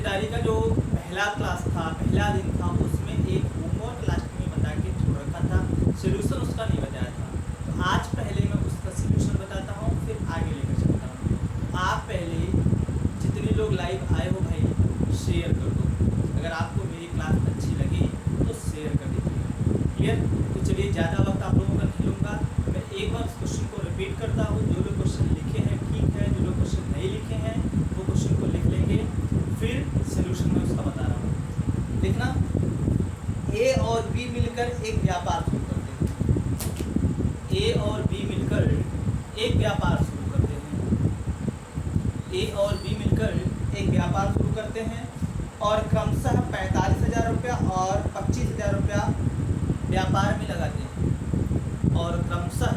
हिस्सेदारी का जो पहला क्लास था, पहला दिन था, उसमें एक होमवर्क लास्ट में बता के छोड़ रखा था, सोल्यूशन उसका नहीं बताया था। तो आज पहले मैं उसका सोल्यूशन बताता हूँ, फिर आगे लेकर चलता हूँ। आप पहले जितने लोग लाइव आए हो भाई शेयर कर दो, अगर आपको मेरी क्लास अच्छी लगी तो शेयर कर दीजिए। क्लियर? तो चलिए ज़्यादा वक्त आप लोगों का नहीं लूँगा, मैं एक बार उस क्वेश्चन को रिपीट करता हूँ। जो लोग क्वेश्चन लिखे हैं ठीक है, जो लोग क्वेश्चन नहीं लिखे हैं वो क्वेश्चन को लिख लेंगे, फिर सोल्यूशन में उसका बता रहा हूँ। देखना, ए और बी मिलकर एक व्यापार शुरू करते हैं। ए और बी मिलकर एक व्यापार शुरू करते हैं। ए और बी मिलकर एक व्यापार शुरू करते हैं और क्रमशः 45,000 रुपया और 25,000 रुपया व्यापार में लगाते हैं। और क्रमशः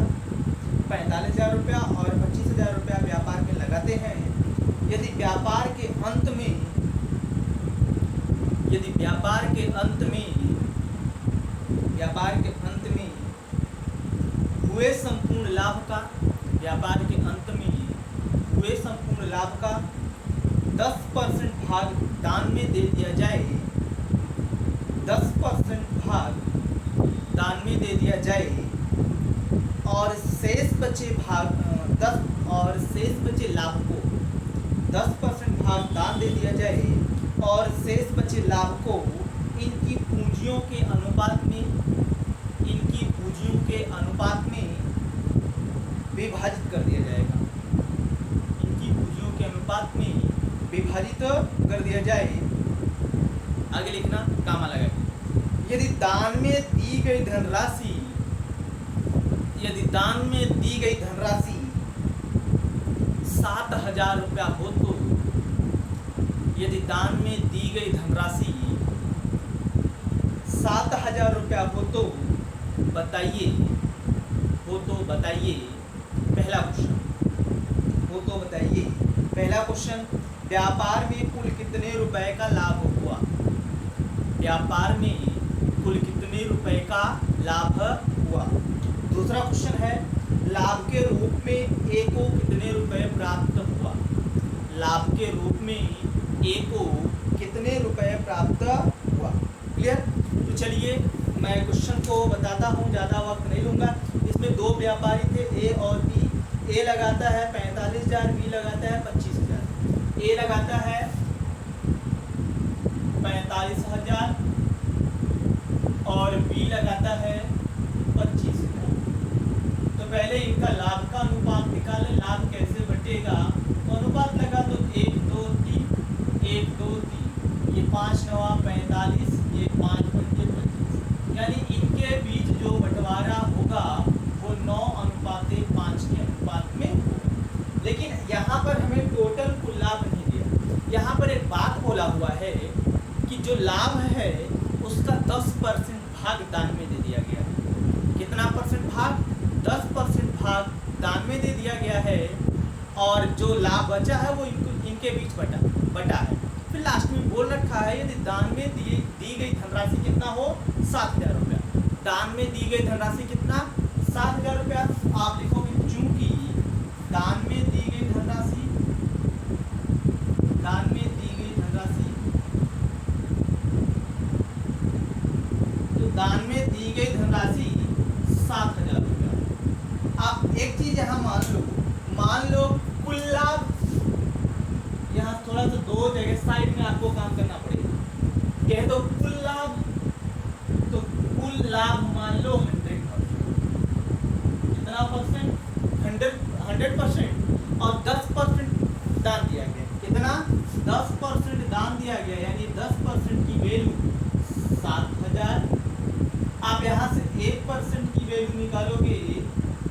45,000 रुपया और 25,000 रुपया व्यापार में लगाते हैं। यदि व्यापार के अंत में हुए संपूर्ण लाभ का, व्यापार के अंत में हुए संपूर्ण लाभ का 10% भाग दान में दे दिया जाए, 10% भाग दान में दे दिया जाए और शेष बचे लाभ को 10% भाग दान दे दिया जाए और शेष बचे लाभ को इनकी पूंजियों के अनुपात में विभाजित कर दिया जाएगा। इनकी पूंजियों के अनुपात में विभाजित कर दिया जाए। आगे लिखना कामा लगा के। यदि दान में दी गई धनराशि 7,000 रुपया हो तो, यदि दान में दी गई धनराशि 7,000 रुपया हो तो बताइए, पहला क्वेश्चन, व्यापार में कुल कितने रुपए का लाभ हुआ? व्यापार में कुल कितने रुपए का लाभ हुआ? दूसरा क्वेश्चन है, लाभ के रूप में ए को कितने रुपए प्राप्त हुआ? लाभ के रूप में ए को कितने रुपए प्राप्त हुआ? क्लियर? तो चलिए मैं क्वेश्चन को बताता हूँ, ज़्यादा वक्त नहीं लूँगा। इसमें दो व्यापारी थे, ए और बी। ए लगाता है 45,000, बी लगाता है 25,000। ए लगाता है 45,000 और बी लगाता है 25,000। तो पहले इनका लाभ का अनुपात निकालें। लाभ कैसे बटेगा? तो अनुपात लगा तो 1 2 3, 1 2 3, ये 5 9 45, ये 5 5 25, यानी इनके बीच जो बंटवारा होगा वो 9:5 के अनुपात में होगा। लेकिन यहाँ पर हमें टोटल कुल लाभ नहीं दिया। यहाँ पर एक बात बोला हुआ है कि जो लाभ है उसका 10% भाग दान में दे दिया गया है। कितना परसेंट भाग? 10% भाग दान में दे दिया गया है और जो लाभ बचा है वो इनके बीच बटा है। फिर लास्ट में बोल रखा है यदि दान में दी गई धनराशि कितना हो? 7,000 रुपया। दान में दी गई धनराशि कितना? 7,000 रुपया। आप लिखोगे चूंकि दान में दी गई धनराशि 7,000 रुपया। आप एक चीज यहाँ मान लो कुल लाभ, यहाँ थोड़ा सा दो जगह साइड में आपको काम करना पड़ेगा। कह दो कुल लाभ, तो कुल लाभ मान लो 100%। कितना परसेंट? 100% और 10% दान दिया गया। कितना? 10% दान दिया गया, यानी 10% की वैल्यू 7,000। आप यहाँ से 1% की वैल्यू निकालोगे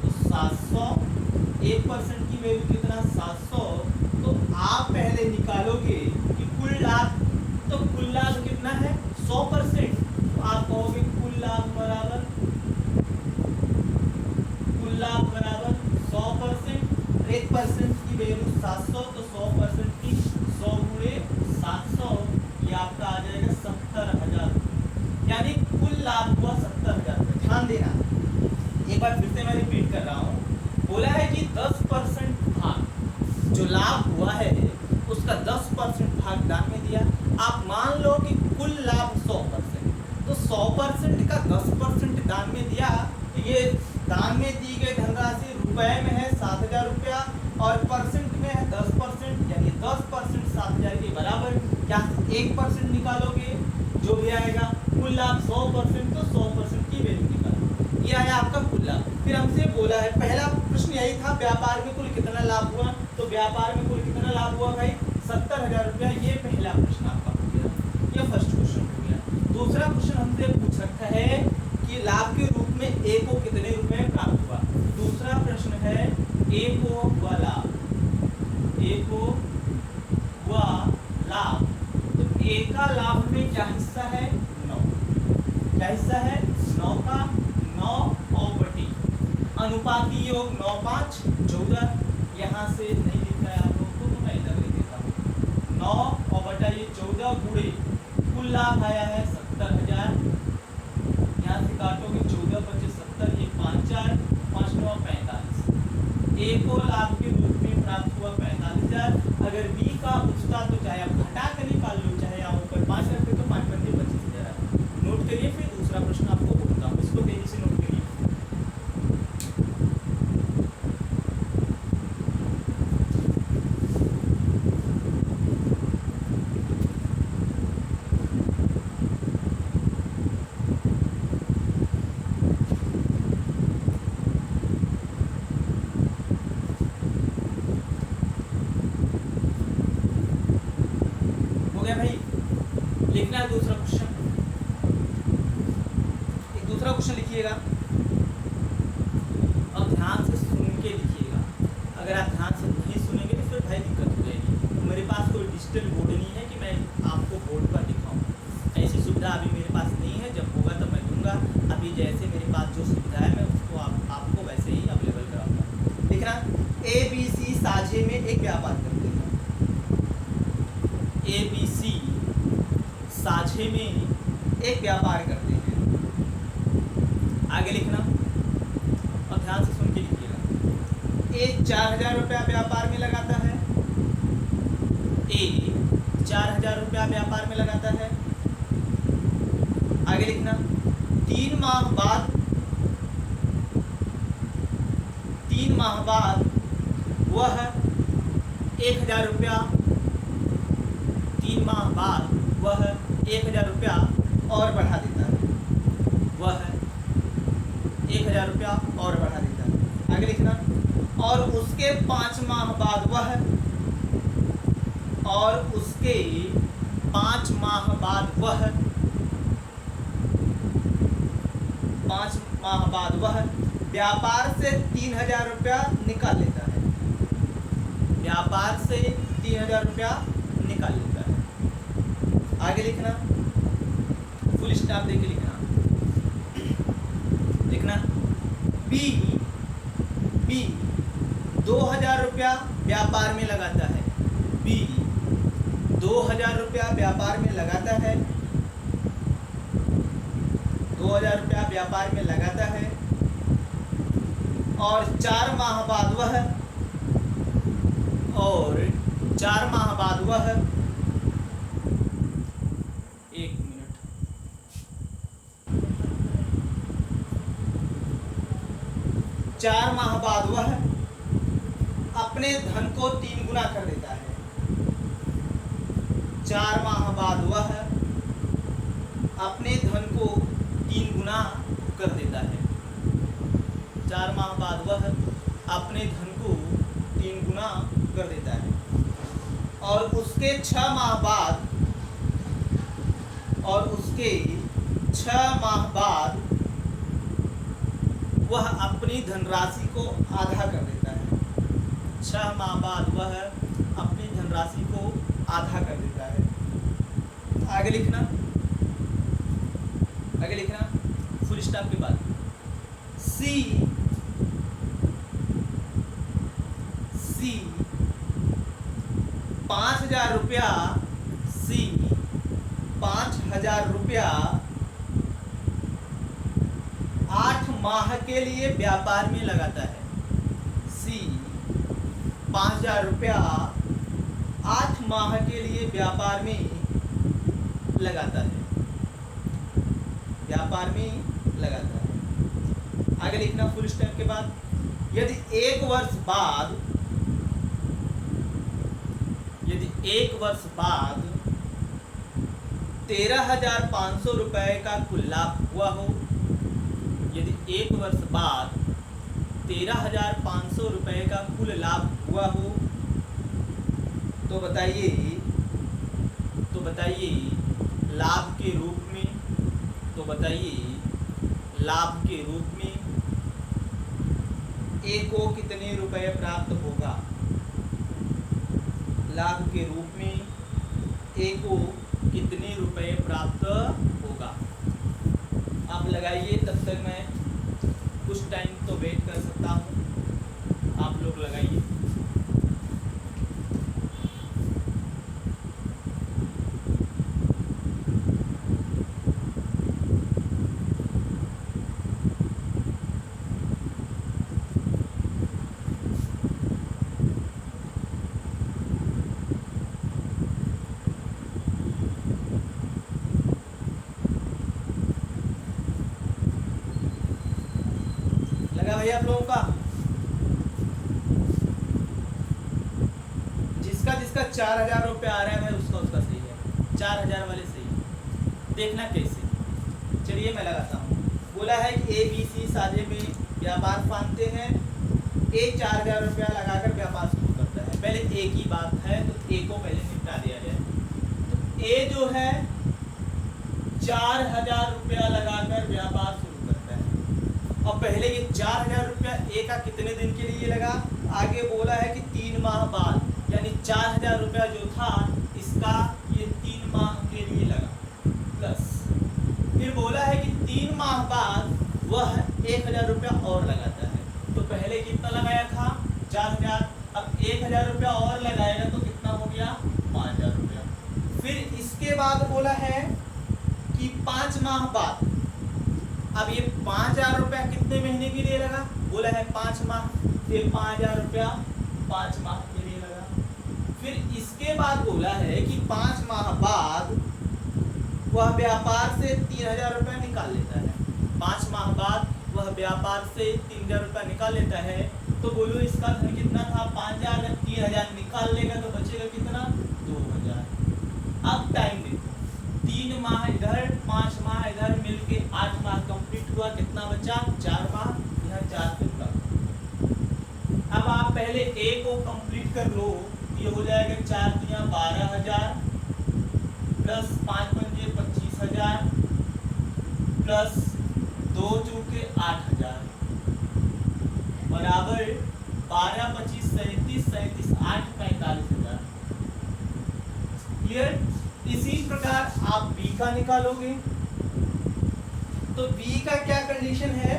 तो 700। 1% की वैल्यू कितना? 700। तो आप पहले निकालोगे कि कुल लाभ, तो कुल लाभ कितना है? 100%। तो आप कहोगे कुल लाभ बराबर 100%। 1% की वैल्यू 700, तो 100% की 100 गुणे 700, ये आपका आ जाएगा 70,000। यानी कुल लाभ हुआ 70,000। ध्यान देना, एक बार फिर से मैं रिपीट कर रहा हूँ। बोला है कि 10% भाग जो लाभ हुआ है उसका 10% भाग दान में दिया आप मान लो कि कुल लाभ 100%, तो 100% का 10% दान में दिया। ये दान में दी गई धनराशि रुपए में है 7,000 रुपया और परसेंट में है 10%, यानी 10% 7,000 के बराबर। यहाँ से 1% निकालोगे जो भी आएगा। कुल लाभ 100%, तो 100% की वैल्यू निकालो। ये आया आपका कुल लाभ। फिर हमसे बोला है, पहला प्रश्न यही था व्यापार में कुल कितना लाभ हुआ, तो व्यापार में कुल कितना लाभ हुआ भाई 70,000 रुपया। ये पहला प्रश्न आपका हो गया, ये फर्स्ट क्वेश्चन हो गया। दूसरा क्वेश्चन हमसे पूछ रखा है कि लाभ के रूप में ए को कितने रुपए प्राप्त हुआ। दूसरा प्रश्न है ए को हुआ लाभ, ए को हुआ लाभ, तो ए का लाभ में क्या हिस्सा है 9, क्या हिस्सा है 9 का 9 और बटी अनुपाती योग 9/5 14। यहाँ से नहीं लिखा है आप लोग को, तो मैं इधर लिख देता हूँ 9 और बटा ये 14 गुणे कुल लाभ आया है 70,000। यहाँ से काटोगे 14 × 70, ये 5 4 5 9 45। ए को लाभ के रूप में प्राप्त हुआ 45,000। अगर बी का पूछता तो चाहे आप घटा कर निकाल लो, चाहे आप ऊपर 5 रख दे तो 5 × 25,000 नोट करिए। फिर दूसरा प्रश्न आपको बोलता हूँ, इसको तेजी से नोट करिए। लिखना है दूसरा क्वेश्चन, एक दूसरा क्वेश्चन लिखिएगा और ध्यान से सुन के लिखिएगा। अगर आप ध्यान से नहीं सुनेंगे तो फिर भाई दिक्कत हो जाएगी। तो मेरे पास कोई डिजिटल बोर्ड नहीं है कि मैं आपको बोर्ड पर दिखाऊं, ऐसी सुविधा अभी मेरे पास नहीं है। जब होगा तो मैं दूंगा। अभी जैसे मेरे पास जो सुविधा है मैं उसको आपको वैसे ही अवेलेबल कराऊंगा। लिखना ABC साझे में एक व्यापार करते हैं, ABC साझे में एक व्यापार करते हैं। आगे लिखना और ध्यान से सुन के लिखिएगा। ए 4,000 रुपया व्यापार में लगाता है, ए 4,000 रुपया व्यापार में लगाता है। आगे लिखना 3 माह बाद, 3 माह बाद वह 1,000 रुपया, 3 माह बाद वह 1,000 रुपया और बढ़ा देता है, वह 1,000 रुपया और बढ़ा देता है। आगे लिखना और उसके 5 माह बाद वह, और उसके 5 माह बाद वह, 5 माह बाद वह व्यापार से 3,000 रुपया निकाल लेता है, व्यापार से 3,000 रुपया निकाल लेता है। आगे लिखना फुल स्टॉप देके लिखना। लिखना बी 2,000 रुपया व्यापार में लगाता है, बी 2,000 रुपया व्यापार में लगाता है, 2,000 रुपया व्यापार में लगाता है और 4 माह बाद वह, और 4 माह बाद वह, 1 मिनट, 4 माह बाद वह अपने धन को 3 गुना कर देता है, 4 माह बाद वह अपने धन को 3 गुना कर देता है, 4 माह बाद वह अपने धन को 3 गुना कर देता है और उसके 6 माह बाद, और उसके 6 माह बाद वह अपनी धनराशि को आधा कर देता है, 6 माह बाद वह अपनी धनराशि को आधा कर देता है। आगे लिखना, आगे लिखना फुल स्टॉप के बाद सी 5,000 रुपया, सी 5,000 रुपया 8 माह के लिए व्यापार में लगाता है, सी 5,000 रुपया 8 माह के लिए व्यापार में लगाता है, व्यापार में लगाता है। आगे लिखना फुल स्टॉप के बाद, यदि एक वर्ष बाद 13,500 रुपए का कुल लाभ हुआ हो, यदि एक वर्ष बाद 13,500 रुपए का कुल लाभ हुआ हो, तो बताइए लाभ के रूप में, ए को कितने रुपए प्राप्त होगा? लाभ के रूप में ए को कितने रुपए प्राप्त होगा? आप लगाइए, तब तक मैं कुछ टाइम तो वेट कर सकता हूँ, आप लोग लगाइए। लगा भैया आप लोगों का? जिसका 4,000 रुपये आ रहा है भाई, उसका सही है, 4,000 वाले सही है। देखना कैसे, चलिए मैं लगाता हूँ। बोला है कि ABC साझे में व्यापार फानते हैं, ए 4,000 रुपया लगाकर व्यापार शुरू करता है। पहले ए की बात है तो ए को पहले निपटा दिया जाए। तो ए जो है 4,000 रुपया लगाकर व्यापार शुरू करता है, और पहले ये 4,000 रुपया ए का कितने दिन के लिए लगा? आगे बोला है कि 3 माह बाद, यानी 4,000 रुपया जो था इसका ये 3 माह के लिए लगा, प्लस फिर बोला है कि 3 माह बाद वह 1,000 रुपया और लगाता है। तो पहले कितना लगाया था? 4,000, अब 1,000 रुपया और लगाएगा तो कितना हो गया? 5,000 रुपया। फिर इसके बाद बोला है कि 5 माह बाद, अब ये 5,000 रुपया कितने महीने के लिए लगा? बोला है 5 माह, फिर 5,000 रुपया 5 माह के लिए लगा। फिर इसके बाद बोला है कि 5 माह बाद वह व्यापार से 3,000 रुपया निकाल लेता है। 5 माह बाद वह व्यापार से 3,000 रुपया निकाल लेता है। तो बोलो इसका धन कितना था? 5,000, 3,000 निकाल लेगा तो बचेगा कितना? 2,000। अब टाइम देखो, 3 माह इधर, 5 माह इधर, मिलके 8 माह कंप्लीट हुआ। कितना बचा? 4 माह, यहाँ 4 से कम। अब आप पहले ए को कंप्लीट कर लो, ये हो जाएगा 4 दिया 12,000 प्लस 5 पंजे 25,000 प्लस 2 चौके 8,000 बराबर 12, 25, 37, 37, 8, 45,000। क्लियर? इसी प्रकार आप बी का निकालोगे तो बी का क्या कंडीशन है?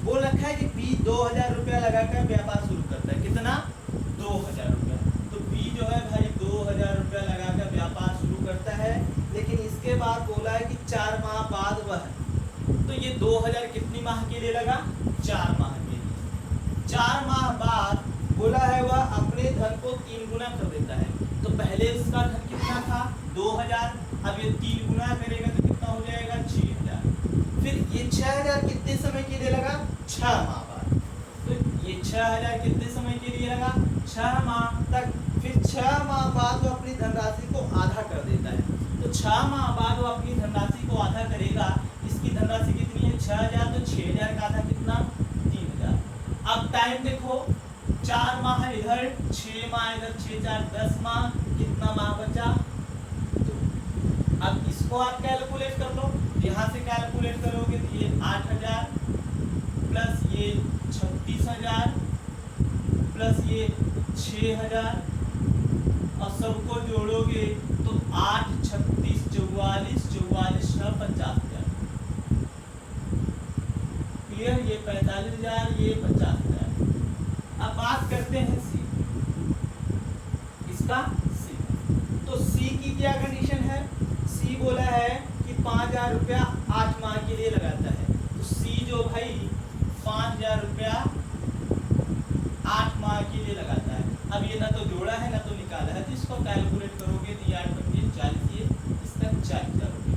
बोल रखा है कि बी 2,000 रुपया लगाकर व्यापार शुरू करता है। कितना? 2,000 रुपया। तो बी जो है भाई 2,000 रुपया लगाकर व्यापार शुरू करता है, लेकिन इसके बाद बोला है कि 4 माह बाद वह, तो ये 2,000 कितनी माह के लिए लगा? 4 माह के लिए। 4 माह बाद बोला है वह अपने धन को 3 गुना कर देता है। तो पहले उसका धन कितना था? 2,000, अब ये 3 गुना करेगा तो कितना हो जाएगा? 6,000। फिर ये 6,000 कितने समय के लिए लगा? 6 माह बाद। तो ये 6,000 कितने समय के लिए लगा? 6 माह तक। फिर 6 माह बाद वो अपनी धनराशि को आधा कर देता है। तो 6 माह बाद वो अपनी धनराशि को आधा करेगा। इसकी धनराशि कितनी है? 6,000, तो 6,000 का आधा कितना? 3,000। अब टाइम देखो, 4 माह इधर, 6 माह इधर, 6, 4, 10 माह, कितना माह बचा? 2। अब इसको आप कैलकुलेट कर लो, यहाँ से कैलकुलेट करोगे तो ये 8,000 प्लस ये 36,000 प्लस ये 6,000 और सबको जोड़ोगे तो 8, 36, 44, 44, 6, 50,000। क्लियर? ये 45,000, ये 50,000। अब बात करते हैं सी, इसका सी। तो सी की क्या कंडीशन है? सी बोला है कि 5,000 रुपया 8 माह के लिए लगाता है। तो सी जो भाई 5,000 रुपया 8 माह के लिए लगाता है। अब ये ना तो जोड़ा है ना तो निकाला है, तो इसको कैलकुलेट करोगे तो 8 पंजे 40, ये इसका 40,000 रुपया।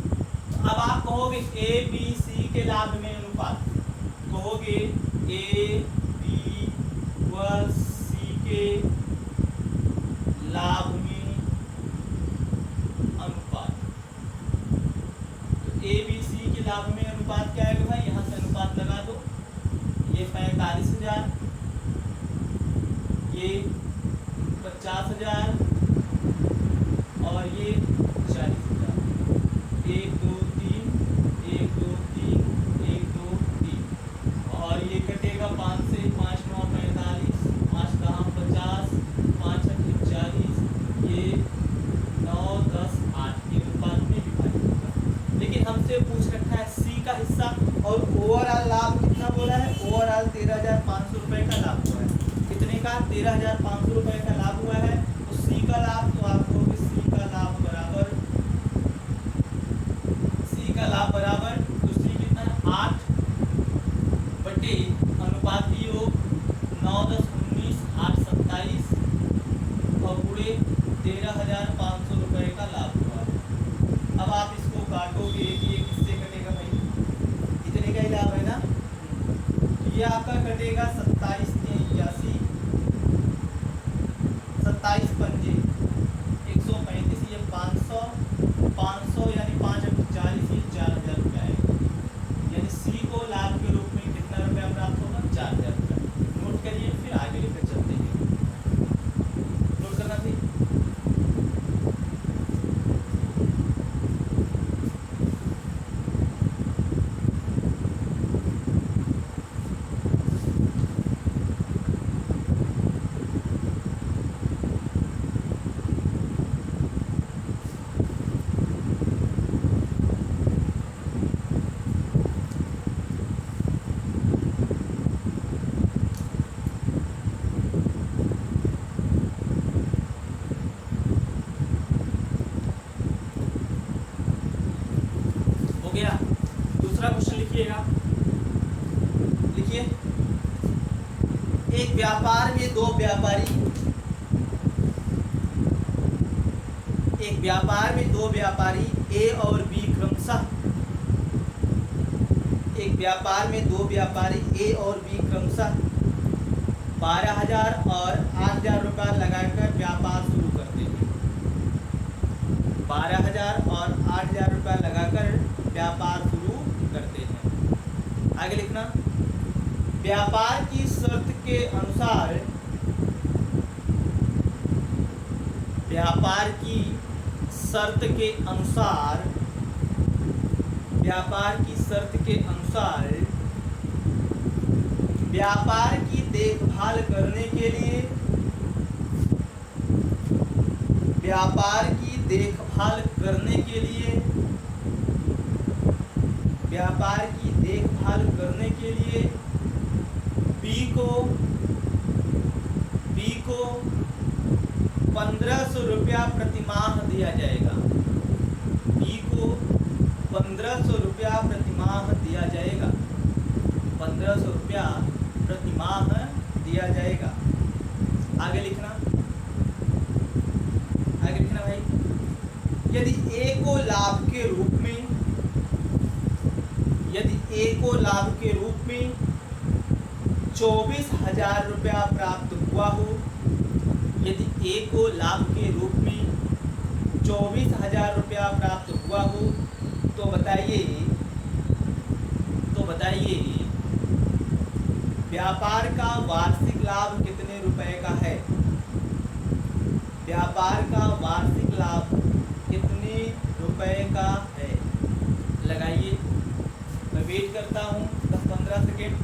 कहोगे ए बी सी के लाभ में अनुपात, कहोगे ए बी व सी के लाभ में अनुपात। तो ए बी सी के लाभ में अनुपात क्या है भाई, यहाँ से अनुपात लगा दो। ये 45,000, ये 50,000 और ये 40,000। 1 2 3 1 2 3 1 2 3 और ये कटेगा 5 से, 5 9 45, 5 10 50, 5 8 40, ये 9 10 8 के अनुपात में विभाजित होगा। लेकिन हमसे पूछ रखा है सी का हिस्सा और ओवरऑल लाभ कितना बोला है, ओवरऑल 13,500 रुपए का लाभ हुआ है। कितने का, 13,500 रुपए का लाभ हुआ है। तो सी का लाभ, तो आप कहोगे सी का लाभ बराबर, सी का लाभ बराबर, तो सी कितना है 8 बटे अनुपाती योग 9 10 19 8 27 और गुणे 13,500 रुपए का लाभ हुआ है। अब आप इसको काटोगे, ये किससे कटेगा भाई, इतने का ही लाभ है ना। तो ये आपका कटेगा 27 81, 27 पंजे 135, ये 500 500 यानी 5 40, ये 4,000 रुपया आएगा। यानी सी को लाभ के रूप में कितना रुपया प्राप्त होगा, 4,000 रुपया। नोट करिए, फिर आगे लेकर चलते हैं। नोट करना थी। हो गया। दूसरा क्वेश्चन लिखिएगा, लिखिए। एक व्यापार में दो व्यापारी, एक व्यापार में दो व्यापारी ए और बी क्रमशः, एक व्यापार में दो व्यापारी ए और बी क्रमशः 12,000 और 8,000 रुपया लगाकर व्यापार शुरू करते हैं। 12,000 और 8,000 रुपया लगाकर व्यापार शुरू करते हैं। आगे लिखना, व्यापार की शर्त के अनुसार, व्यापार की शर्त के अनुसार, व्यापार की शर्त के अनुसार व्यापार की देखभाल करने के लिए, व्यापार की देखभाल करने के लिए, व्यापार की देखभाल करने के लिए बी को 1,500 रुपया प्रति माह दिया जाएगा। बी को 1,500 रुपया प्रति माह दिया जाएगा। 1,500 रुपया प्रति माह दिया जाएगा। आगे लिखना, आगे लिखना भाई। यदि ए को लाभ के रूप में, यदि ए को लाभ के रूप में 24,000 रुपया प्राप्त हुआ हो, यदि ए को लाभ के रूप में 24,000 रुपया प्राप्त हुआ हो, तो बताइए, व्यापार का वार्षिक लाभ कितने रुपए का है। व्यापार का वार्षिक लाभ कितने रुपए का है, लगाइए। मैं वेट करता हूँ 10-15 सेकेंड।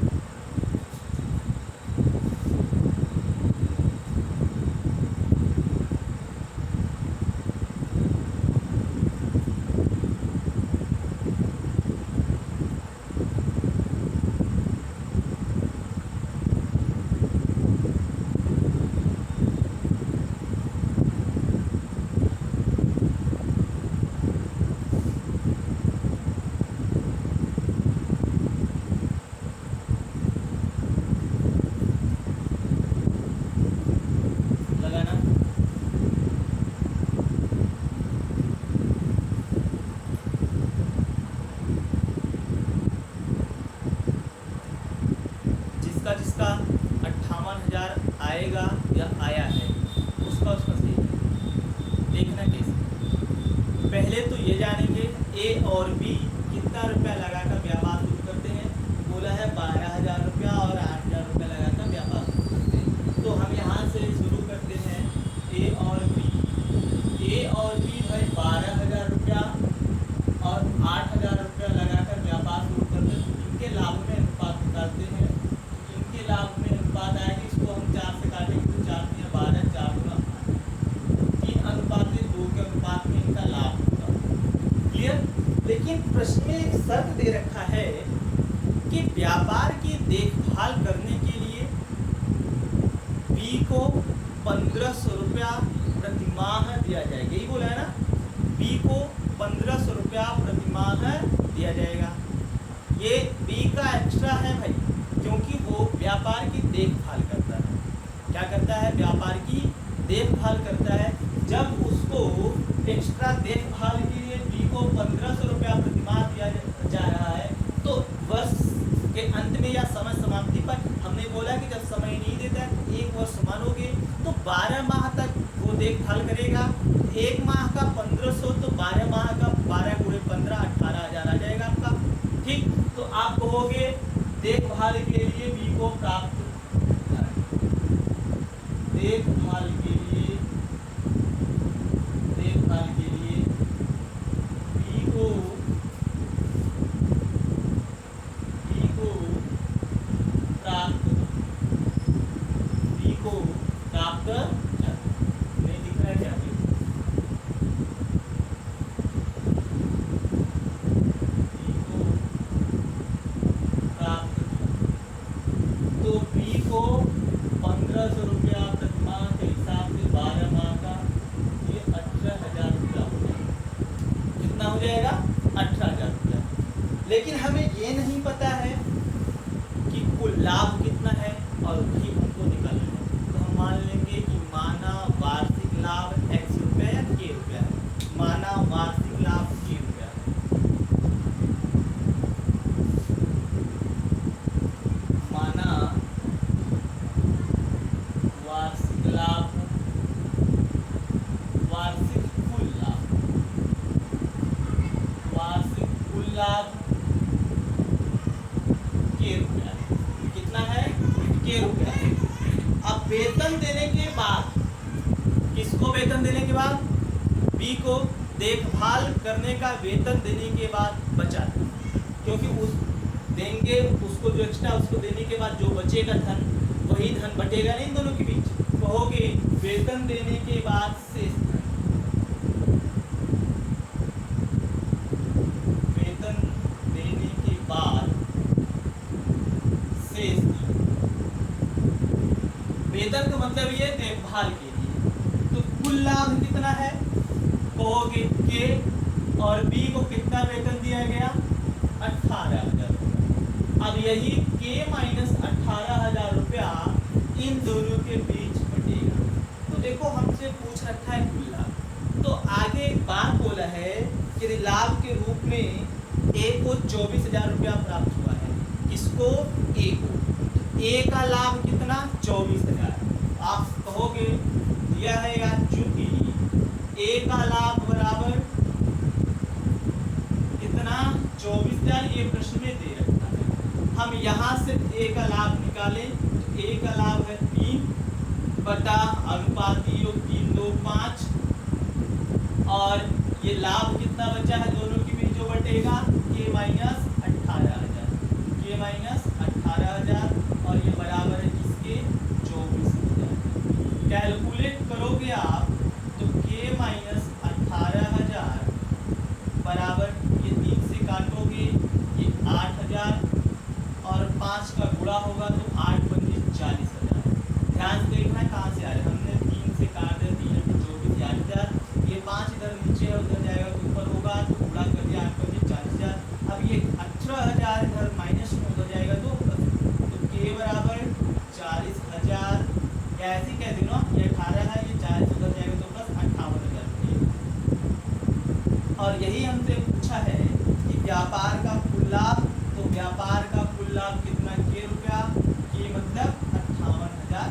ए और बी कितना रुपया लगाकर व्यापार शुरू करते हैं? बोला है 12,000 रुपया और 8,000 रुपया लगाकर व्यापार शुरू करते हैं। तो हम यहाँ से शुरू करते हैं ए और बी भाई 12,000 रुपया और 8,000 रुपया लगाकर व्यापार शुरू करते हैं। इनके लाभ में अनुपात निकालते हैं। इनके लाभ में अनुपात आएगी, इसको हम 4 से काटेंगे तो 4 × 12 4 × 3 अनुपात 2 के अनुपात में इनका लाभ होगा। क्लियर? लेकिन प्रश्न में एक शर्त दे रखा है कि व्यापार की देखभाल करने के लिए बी को 1,500 रुपया प्रति माह दिया जाएगा। यही बोला है ना, बी को 1,500 रुपया प्रति माह दिया जाएगा। ये बी का एक्स्ट्रा है भाई, क्योंकि वो व्यापार की देखभाल करता है। क्या करता है? व्यापार की देखभाल करता है। जब उसको एक्स्ट्रा देखभाल के लिए बी को 1,500 रुपया प्रति माह दिया जा रहा है, तो वर्ष के अंत में या समय समाप्ति पर हमने बोला कि जब समय नहीं देता है, 1 वर्ष मानोगे तो 12 माह तक वो देखभाल करेगा। 1 माह का 1,500 तो 12 माह का 12 × 15 18,000 आ जाएगा आपका। ठीक, तो आप कहोगे देखभाल के लिए बी को प्राप्त देखभाल के लिए बी को प्राप्त नहीं दिख रहा है क्या? तो बी को 1,500 रुपया प्रति माह के हिसाब से 12 माह का ये 18,000 रुपया हो जाएगा। कितना हो जाएगा? 18,000 रुपया। लेकिन हमें ये नहीं पता है कि कुल लाभ कितना है और भी हमको निकालना है। तो हम मान लेंगे कि माना वार्षिक लाभ x रुपया या k रुपया है। माना वार्षिक लाभ k रुपया है। माना वार्षिक लाभ, वार्षिक कुल लाभ k रुपया है। कितना है? k रुपया है। अब वेतन देने के बाद, किसको वेतन देने के बाद? बी को देखभाल करने का वेतन देने के बाद बचा, क्योंकि उस देंगे उसको जो एक्स्ट्रा उसको देने के बाद जो बचेगा धन, वही धन बटेगा नहीं दोनों के बीच। कहोगे वेतन देने के बाद शेष धन, वेतन देने के बाद शेष धन। वेतन का मतलब ये देखभाल के लिए। तो कुल लाभ कितना है? कहोगे के और बी को कितना वेतन दिया गया? 18,000 रुपया। अब यही के माइनस 18,000 रुपया इन दोनों के बीच बटेगा। तो देखो हमसे पूछ रखा है कुल लाभ, तो आगे एक बात बोला है कि लाभ के रूप में ए को 24,000 रुपया प्राप्त हुआ है। किसको? ए को। ए का लाभ कितना? 24,000। आप कहोगे दिया है चूंकि ए का लाभ बराबर कितना? 24,000। ये प्रश्न में दे रखा है। हम यहाँ से ए का लाभ निकालें तो ए का लाभ है 3 बटा अनुपाती योग 3 2 5, और ये लाभ कितना बचा है दोनों के बीच जो बटेगा? के माइनस 18,000, के माइनस 18,000, और ये बराबर है किसके? 24,000। कैलकुलेट करोगे आप तो के माइनस 18,000 बराबर, ये 3 से काटोगे ये 8,000 और 5 का गुणा होगा तो 8 पंजे 40,000। ध्यान से देखना कहाँ से आ रहा है। हमने 3 से काट दिया, 3 × 24 8,000। ये 5 इधर नीचे है, उधर जाएगा तो ऊपर होगा, तो गुणा कर दिया 8 पंजे 40,000। अब ये 18,000 इधर माइनस में उधर जाएगा तो के बराबर 40,000। कैसे कह देना, ये 18 है, ये 40 उधर जाएगा तो प्लस 58,000। और यही हमसे पूछा है कि व्यापार का कुल लाभ, तो व्यापार का कुल लाभ कितना? के रुपया, के मतलब 58,000।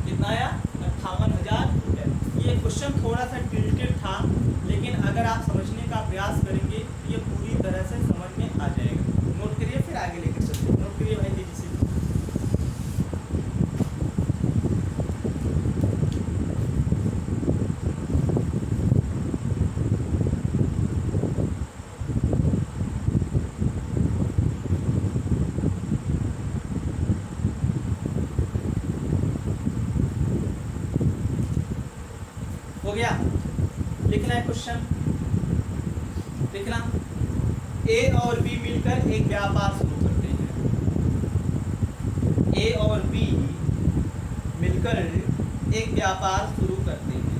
कितना आया? 58,000 रुपये। ये क्वेश्चन थोड़ा सा टिल्टेड था, लेकिन अगर आप समझने का प्रयास करेंगे तो ये पूरी तरह से समझ में आ जाएगा। नोट करिए, फिर आगे लेकर चलते हैं। नोट करिए भाई तेजी से। हो गया? लिखना है क्वेश्चन, लिखना। ए और बी मिलकर एक व्यापार शुरू करते हैं। ए और बी मिलकर एक व्यापार शुरू करते हैं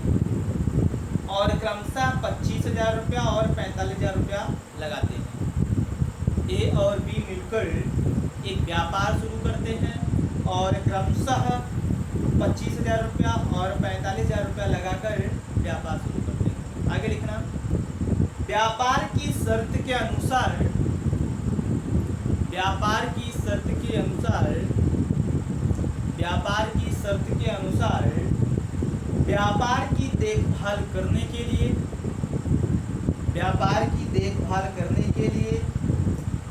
और क्रमशः 25,000 रुपया और 45,000 रुपया लगाते हैं। ए और बी मिलकर एक व्यापार शुरू करते हैं और क्रमशः 25,000 रुपया और 45,000 रुपया लगाकर व्यापार शुरू करते हैं। आगे लिखना। व्यापार की शर्त के अनुसार, व्यापार की शर्त के अनुसार, व्यापार की शर्त के अनुसार व्यापार की देखभाल करने के लिए, व्यापार की देखभाल करने के लिए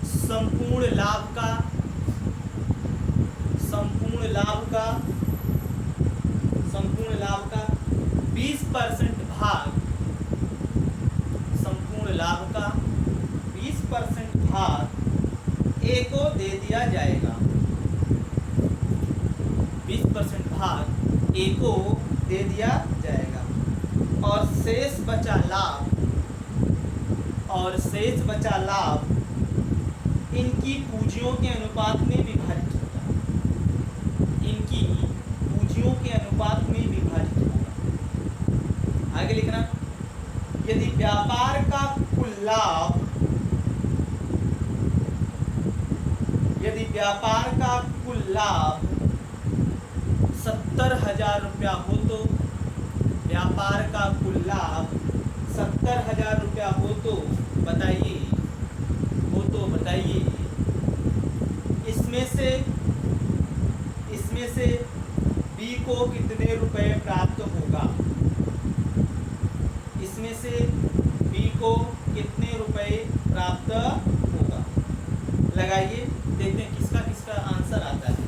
संपूर्ण लाभ का, संपूर्ण लाभ का, संपूर्ण लाभ का 20% भाग, संपूर्ण लाभ का 20% भाग ए को दे दिया जाएगा। 20% भाग ए को दे दिया जाएगा और शेष बचा लाभ, और शेष बचा लाभ इनकी पूंजियों के अनुपात में विभाजित होगा, इनकी पूंजियों के अनुपात में विभाजित होगा। आगे लिखना। यदि व्यापार का कुल लाभ, यदि व्यापार का कुल लाभ 70,000 रुपया हो तो, व्यापार का कुल लाभ 70,000 रुपया हो तो बताइए, हो तो बताइए इसमें से बी को कितने रुपए प्राप्त होगा, इसमें से बी को कितने रुपए प्राप्त होगा। लगाइए, देखते हैं किसका किसका आंसर आता है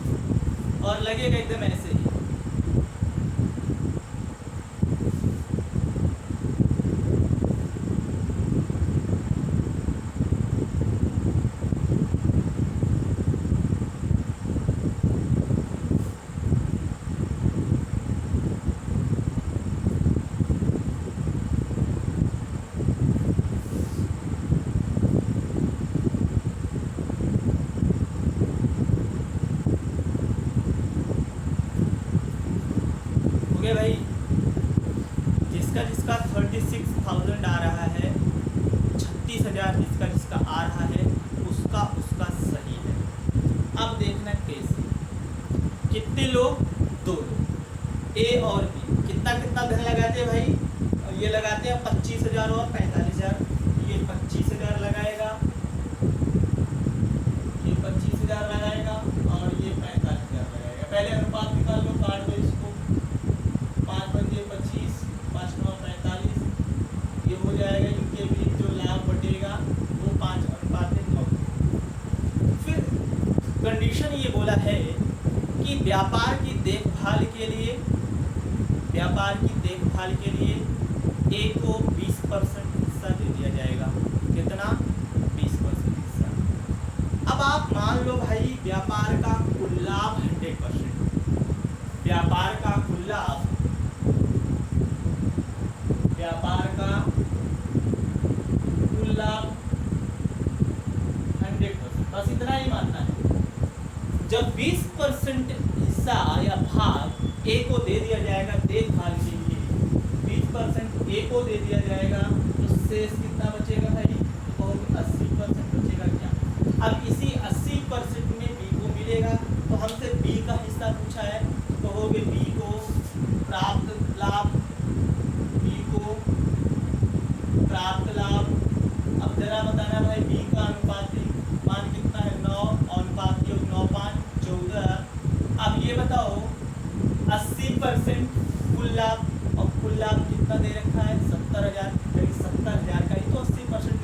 और लगेगा एकदम ऐसे ही। भाई जिसका जिसका 36,000 आ रहा है, 36,000 जिसका जिसका आ रहा है उसका उसका सही है। अब देखना कैसे, कितने लोग, 2 लोग, ए और बी कितना कितना धन लगाते हैं भाई, ये लगाते हैं 25,000 और 45,000। ये 25,000 लगाएगा, ये 25,000 लगाएगा और ये 45,000 लगाएगा। पहले अनुपात निकाल लो, काट दो इसको, 5 पंजे 25, 5 9 45। ये हो जाएगा, इनके बीच जो लाभ बटेगा वो 5:9। फिर कंडीशन ये बोला है कि व्यापार की देखभाल के लिए, व्यापार की देखभाल के लिए ए को 20% हिस्सा दे दिया जाएगा। कितना? 20% हिस्सा। अब आप मान लो भाई व्यापार का कुल लाभ 100%, व्यापार का कुल लाभ, व्यापार का कुल लाभ 100%, बस इतना ही मानना है। जब 20% हिस्सा या भाग ए को दे दिया जाएगा देखभाल के लिए, 20% ए को दे दिया जाएगा तो शेष कितना बचेगा भाई? तो 80% बचेगा क्या? अब इसी 80% में बी को मिलेगा, तो हमसे बी का हिस्सा पूछा है, तो कहोगे बी को प्राप्त लाभ, बी को प्राप्त लाभ। अब जरा बताना भाई बी का अनुपाती मान कितना है? 9, अनुपात योग 9 5 14। अब ये बताओ 80% कुल लाभ, और कुल लाभ कितना दे रखा है? 70,000। 70,000 का ही तो 80%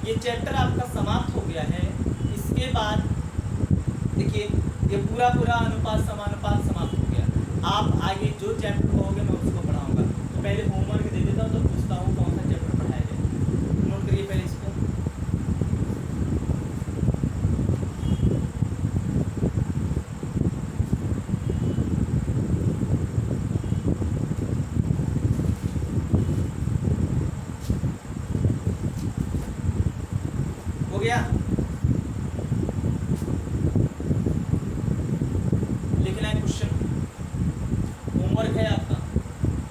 ये चैप्टर आपका समाप्त हो गया है। इसके बाद देखिए ये पूरा अनुपात समानुपात समाप्त हो गया। आप आगे जो चैप्टर कहोगे मैं उसको पढ़ाऊंगा। तो पहले होमवर्क दे देता हूँ, तो पूछता हूँ कौन सा चैप्टर पढ़ाया जाए। नोट करिए पहले इसको। हो गया? लिखना है क्वेश्चन, होमवर्क है आपका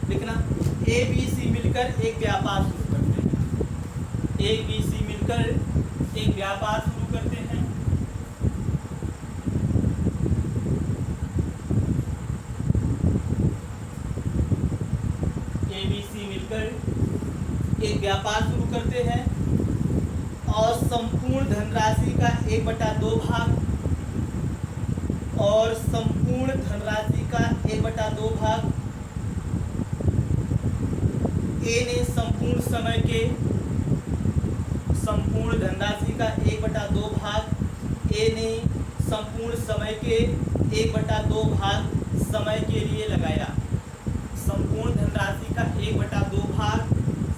लिखना। ए बी सी मिलकर एक व्यापार शुरू करते हैं। ए बी सी मिलकर एक व्यापार शुरू करते हैं। ए बी सी मिलकर एक व्यापार शुरू करते हैं और संपूर्ण धनराशि का 1/2 भाग और संपूर्ण धनराशि का 1/2 भाग ए ने संपूर्ण समय के संपूर्ण धनराशि का 1/2 भाग ए ने संपूर्ण समय के 1/2 भाग समय के लिए लगाया। संपूर्ण धनराशि का 1/2 भाग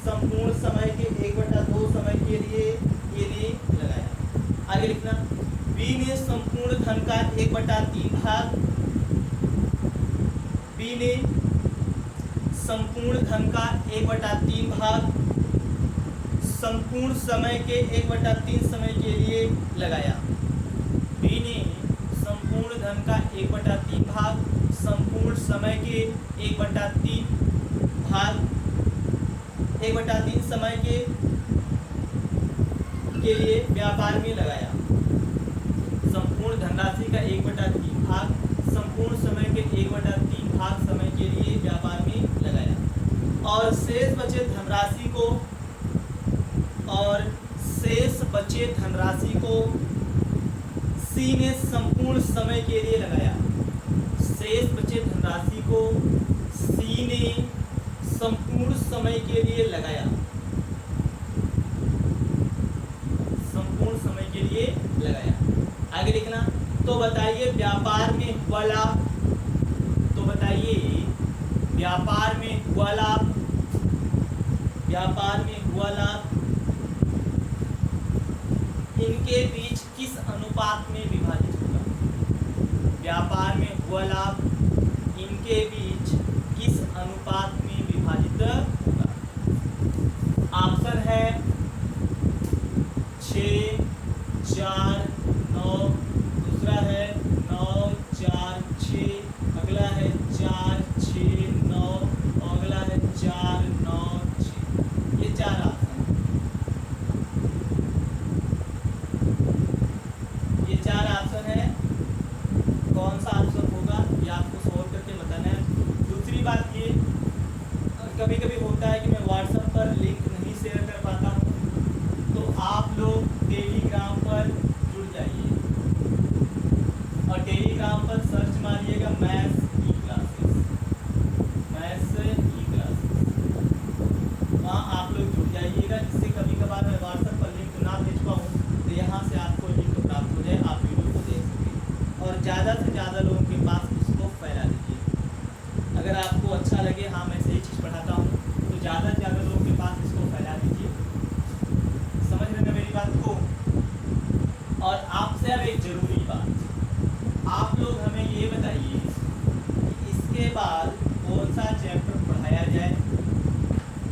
संपूर्ण समय के 1/2 समय के लिए ये ने लगाया। आगे लिखना। बी ने संपूर्ण धन का 1/3 भाग बी ने संपूर्ण धन का 1/3 भाग संपूर्ण समय के 1/3 समय के लिए लगाया। बी ने संपूर्ण धन का 1/3 भाग संपूर्ण समय के 1/3 भाग 1/3 समय के लिए व्यापार में लगाया। संपूर्ण धनराशि का 1/3 भाग संपूर्ण समय के 1/3 भाग समय के लिए व्यापार में लगाया। और शेष बचे धनराशि को सी ने संपूर्ण समय के लिए लगाया। शेष बचे धनराशि को सी ने संपूर्ण समय के लिए लगाया। संपूर्ण समय के लिए लगाया। आगे लिखना। तो बताइए व्यापार में हुआ लाभ। तो बताइए व्यापार में हुआ लाभ। व्यापार में हुआ लाभ इनके बीच किस अनुपात में विभाजित होगा। व्यापार में हुआ लाभ इनके बीच किस अनुपात में विभाजित होगा। ऑप्शन है 6, 4, 9। दूसरा है 9, 4, 6। अगला है 4, 6, 9। और अगला है 4, 9, 6। ये 4 ऑप्शन। ये 4 ऑप्शन है। कौन सा ऑप्शन होगा ये आपको सॉल्व करके बताना है। दूसरी बात ये कभी कभी होता है कि मैं व्हाट्सएप पर लिंक नहीं शेयर कर पाता हूँ, तो आप लोग टेलीग्राम पर जुड़ जाइए और टेलीग्राम पर सर्च मारिएगा मैथ्स ई क्लासेस। मैथ्स ई क्लासेस वहाँ आप लोग जुड़ जाइएगा, जिससे कभी कभार मैं व्हाट्सएप पर लिंक ना भेज पाऊँ तो यहाँ से आपको लिंक प्राप्त हो जाए, आप वीडियो को देख सकें और ज़्यादा से ज़्यादा लोगों के पास इसको फैला दीजिए। अगर आपको अच्छा लगे, हाँ मैं सही चीज़ पढ़ाता हूँ, तो ज़्यादा से ज़्यादा लोगों के पास इसको फैला दीजिए। समझ रहे हैं मेरी बात को। और आपसे अब एक ज़रूरी बात, आप लोग हमें ये बताइए कि इसके बाद कौन सा चैप्टर पढ़ाया जाए।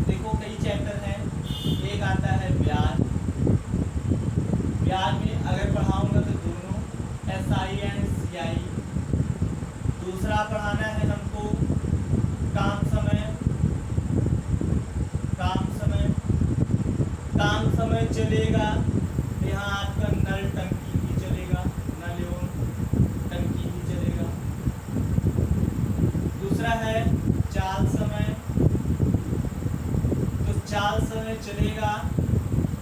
देखो कई चैप्टर हैं। एक आता है ब्याज। ब्याज में अगर पढ़ाऊंगा तो दोनों SI एंड CI। दूसरा पढ़ाना है हमको काम समय। काम समय चलेगा यहाँ आपका नल टंकी भी चलेगा, नल एवं टंकी भी चलेगा। दूसरा है चाल समय। तो चाल समय चलेगा,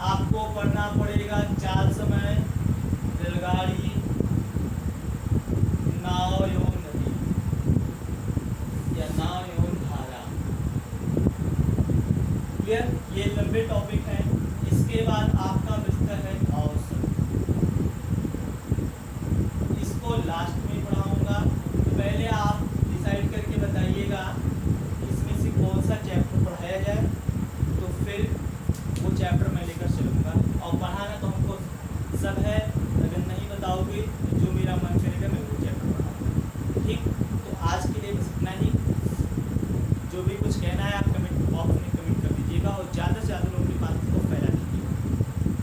आपको पढ़ना पड़ेगा चाल समय, रेलगाड़ी, नाव एवं नदी या नाव एवं धारा। क्लियर? ये लंबे टॉपिक हैं। इसके बाद आपका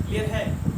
क्लियर है।